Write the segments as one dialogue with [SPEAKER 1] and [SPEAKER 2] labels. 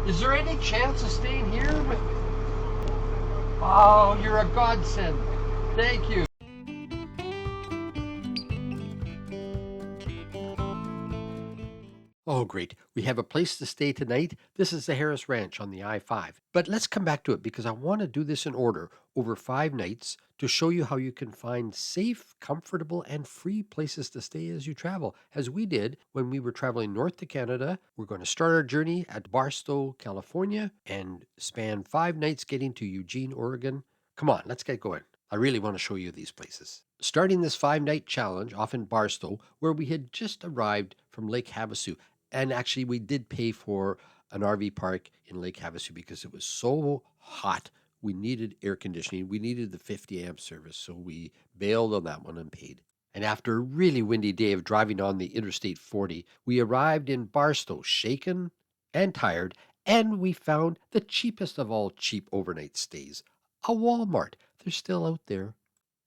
[SPEAKER 1] Is there any chance of staying here with me? Oh, you're a godsend. Thank you. Oh, great. We have a place to stay tonight. This is the Harris Ranch on the I-5. But let's come back to it because I want to do this in order over 5 nights to show you how you can find safe, comfortable, and free places to stay as you travel, as we did when we were traveling north to Canada. We're going to start our journey at Barstow, California, and span 5 nights getting to Eugene, Oregon. Come on, let's get going. I really want to show you these places. Starting this 5-night challenge off in Barstow, where we had just arrived from Lake Havasu. And actually, we did pay for an RV park in Lake Havasu because it was so hot. We needed air conditioning. We needed the 50 amp service. So we bailed on that one and paid. And after a really windy day of driving on the Interstate 40, we arrived in Barstow, shaken and tired, and we found the cheapest of all cheap overnight stays, a Walmart. They're still out there.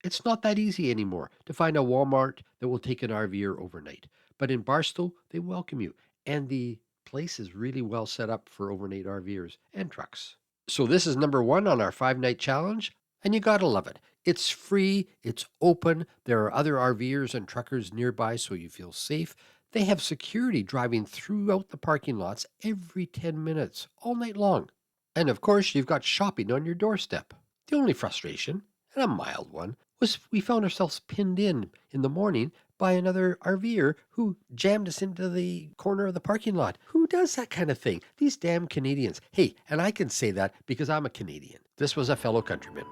[SPEAKER 1] It's not that easy anymore to find a Walmart that will take an RVer overnight. But in Barstow, they welcome you. And the place is really well set up for overnight RVers and trucks. So this is number 1 on our 5-night challenge, and you gotta love it. It's free, it's open, there are other RVers and truckers nearby so you feel safe. They have security driving throughout the parking lots every 10 minutes, all night long. And of course, you've got shopping on your doorstep. The only frustration, and a mild one, was we found ourselves pinned in the morning by another RVer who jammed us into the corner of the parking lot. Who does that kind of thing? These damn Canadians. Hey, and I can say that because I'm a Canadian. This was a fellow countryman.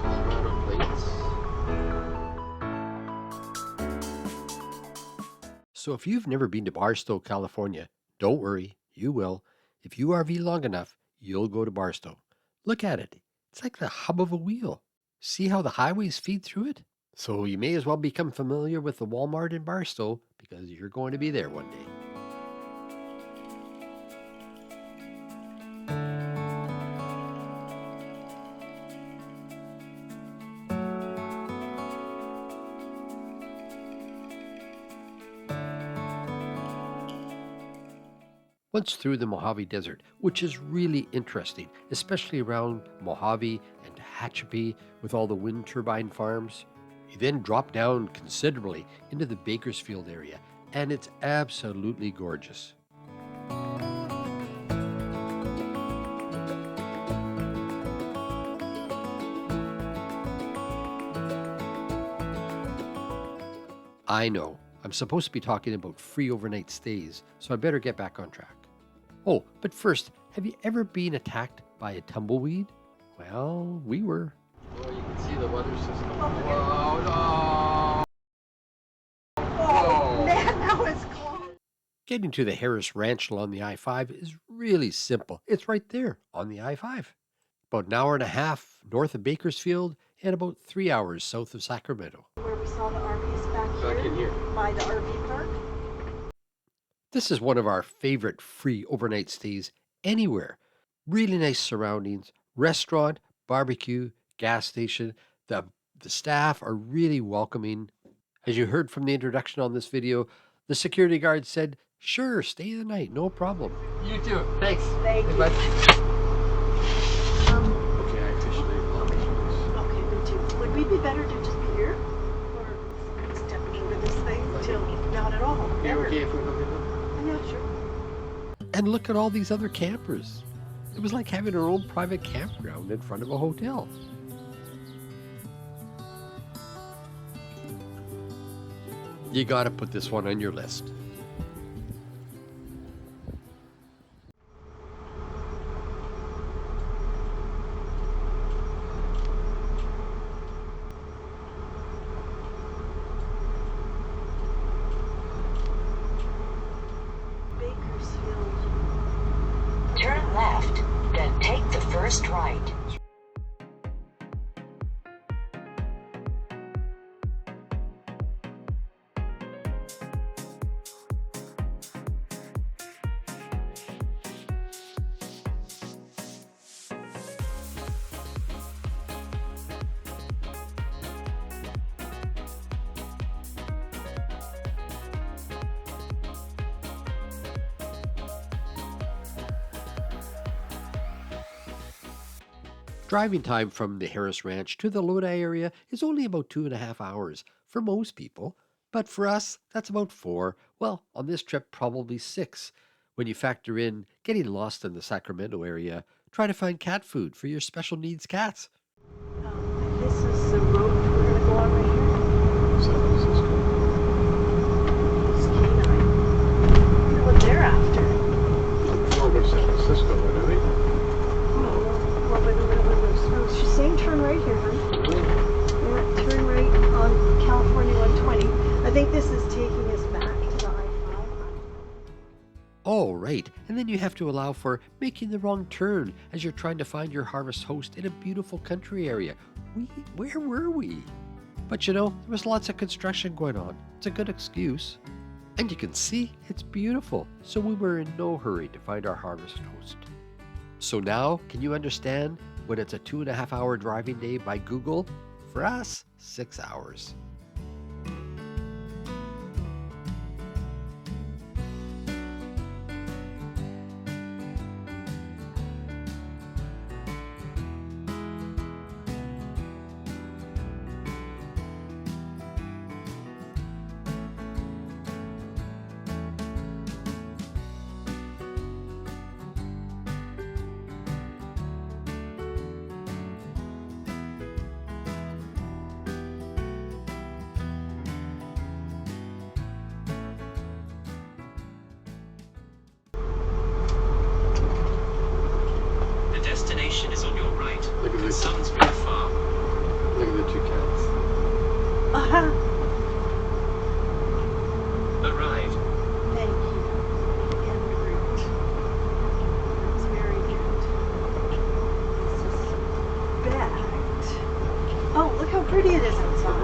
[SPEAKER 1] Colorado plates. So if you've never been to Barstow, California, don't worry, you will. If you RV long enough, you'll go to Barstow. Look at it. It's like the hub of a wheel. See how the highways feed through it? So you may as well become familiar with the Walmart in Barstow because you're going to be there one day. Once through the Mojave Desert, which is really interesting, especially around Mojave and Tehachapi with all the wind turbine farms. You then drop down considerably into the Bakersfield area, and it's absolutely gorgeous. I know, I'm supposed to be talking about free overnight stays, so I better get back on track. Oh, but first, have you ever been attacked by a tumbleweed? Well, we were. Oh, you can see the weather system. Whoa, no!
[SPEAKER 2] Oh, man, that was close.
[SPEAKER 1] Getting to the Harris Ranch along the I-5 is really simple. It's right there on the I-5. About an hour and a half north of Bakersfield and about 3 hours south of Sacramento.
[SPEAKER 2] Where we saw the RVs back
[SPEAKER 1] in here.
[SPEAKER 2] By the RV park.
[SPEAKER 1] This is one of our favorite free overnight stays anywhere. Really nice surroundings, restaurant, barbecue, gas station. The staff are really welcoming. As you heard from the introduction on this video, the security guard said, sure, stay the night, no problem. You too. Thanks.
[SPEAKER 2] Thank you.
[SPEAKER 1] Okay, I officially apologize.
[SPEAKER 2] Okay, me too. Would we be better to just be here? Or step over this thing till not at all?
[SPEAKER 1] Are you okay if we look at them?
[SPEAKER 2] Yeah, sure.
[SPEAKER 1] And look at all these other campers. It was like having our own private campground in front of a hotel. You gotta put this one on your list.
[SPEAKER 2] Bakersfield.
[SPEAKER 3] Turn left, then take the first right.
[SPEAKER 1] Driving time from the Harris Ranch to the Lodi area is only about 2.5 hours for most people, but for us, that's about 4. Well, on this trip, probably 6. When you factor in getting lost in the Sacramento area, try to find cat food for your special needs cats.
[SPEAKER 2] And this is the road we're going to go on right here.
[SPEAKER 1] San Francisco.
[SPEAKER 2] It's canine. I wonder what they're after.
[SPEAKER 1] Over San Francisco, anyway.
[SPEAKER 2] Oh, well, but she's saying turn right here, hon. Yeah, turn right on California 120. I think this is taking us back to the I-5.
[SPEAKER 1] Oh, right. And then you have to allow for making the wrong turn as you're trying to find your harvest host in a beautiful country area. Where were we? But you know, there was lots of construction going on. It's a good excuse. And you can see it's beautiful. So we were in no hurry to find our harvest host. So now, can you understand when it's a 2.5 hour driving day by Google? For us, 6 hours.
[SPEAKER 4] The destination is on your right.
[SPEAKER 1] Look at this.
[SPEAKER 4] Sunsbury Farm.
[SPEAKER 1] Look at the 2 cats.
[SPEAKER 2] Uh-huh.
[SPEAKER 4] Arrived.
[SPEAKER 2] Thank you. En route. That's very good. This is backed. Oh, look how pretty it is outside.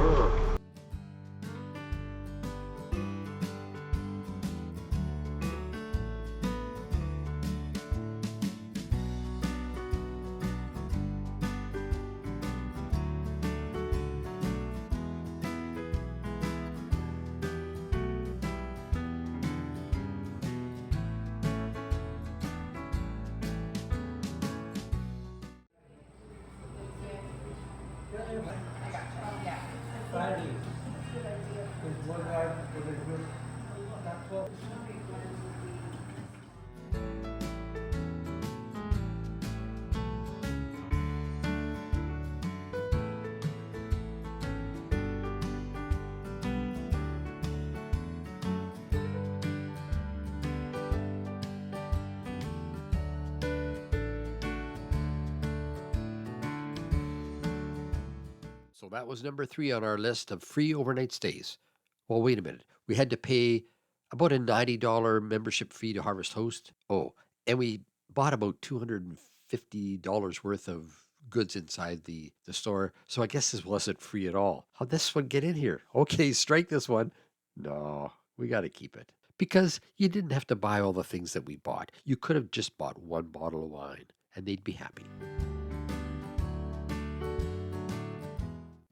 [SPEAKER 1] So that was number 3 on our list of free overnight stays. Well, wait a minute. We had to pay about a $90 membership fee to Harvest Host. Oh, and we bought about $250 worth of goods inside the store. So I guess this wasn't free at all. How'd this one get in here? Okay, strike this one. No, we got to keep it. Because you didn't have to buy all the things that we bought. You could have just bought 1 bottle of wine and they'd be happy.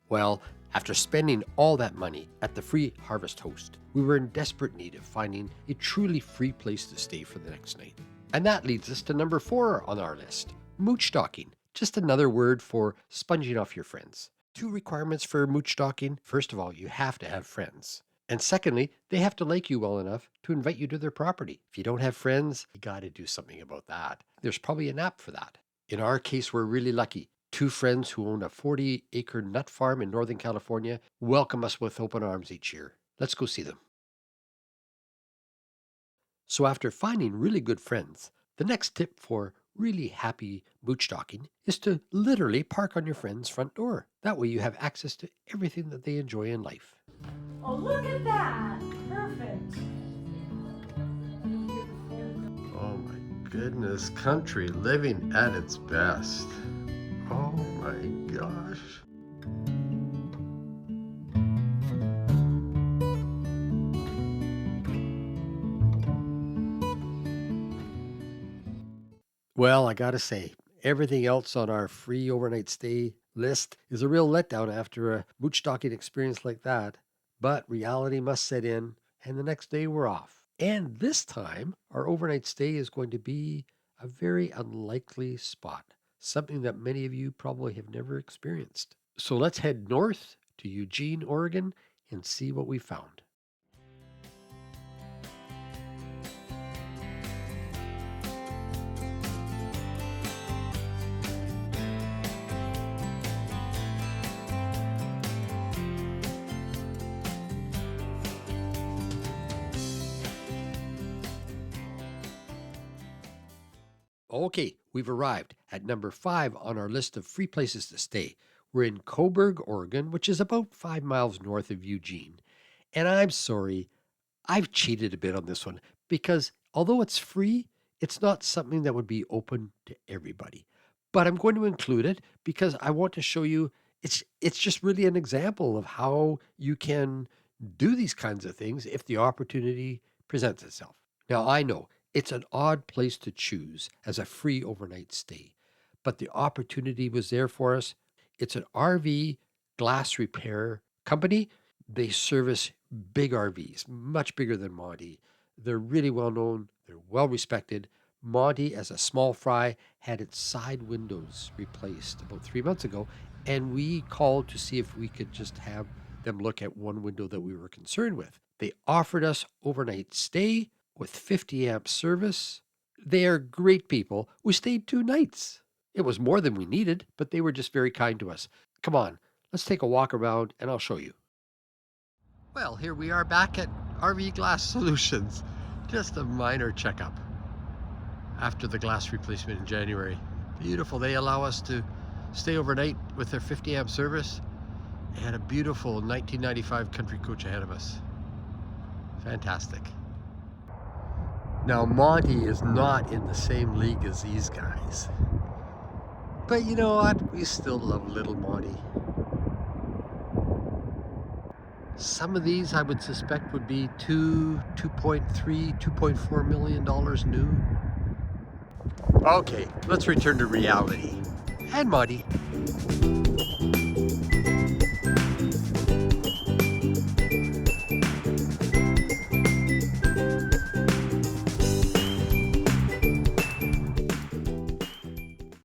[SPEAKER 1] Well, after spending all that money at the free Harvest Host, we were in desperate need of finding a truly free place to stay for the next night. And that leads us to number 4 on our list, mooch-docking, just another word for sponging off your friends. 2 requirements for mooch-docking. First of all, you have to have friends. And secondly, they have to like you well enough to invite you to their property. If you don't have friends, you got to do something about that. There's probably an app for that. In our case, we're really lucky. 2 friends who own a 40-acre nut farm in Northern California welcome us with open arms each year. Let's go see them. So after finding really good friends, the next tip for really happy mooch-docking is to literally park on your friend's front door. That way you have access to everything that they enjoy in life.
[SPEAKER 2] Oh, look at that. Perfect.
[SPEAKER 1] Oh my goodness, country living at its best. Oh my gosh. Well, I gotta say, everything else on our free overnight stay list is a real letdown after a mooch-docking experience like that. But reality must set in, and the next day we're off. And this time, our overnight stay is going to be a very unlikely spot. something that many of you probably have never experienced. So let's head north to Eugene, Oregon, and see what we found. Okay, we've arrived at number 5 on our list of free places to stay. We're in Coburg, Oregon, which is about 5 miles north of Eugene. And I'm sorry, I've cheated a bit on this one because although it's free, it's not something that would be open to everybody. But I'm going to include it because I want to show you it's just really an example of how you can do these kinds of things if the opportunity presents itself. Now, I know it's an odd place to choose as a free overnight stay, but the opportunity was there for us. It's an RV glass repair company. They service big RVs, much bigger than Monty. They're really well known, they're well respected. Monty, as a small fry, had its side windows replaced about 3 months ago, and we called to see if we could just have them look at one window that we were concerned with. They offered us overnight stay with 50 amp service. They are great people. We stayed 2 nights. It was more than we needed, but they were just very kind to us. Come on, let's take a walk around and I'll show you. Well, here we are back at RV Glass Solutions. Just a minor checkup after the glass replacement in January. Beautiful. They allow us to stay overnight with their 50 amp service and a beautiful 1995 country coach ahead of us. Fantastic. Now, Monty is not in the same league as these guys. But you know what? We still love little Monty. Some of these I would suspect would be $2.4 million new. Okay, let's return to reality. And Monty.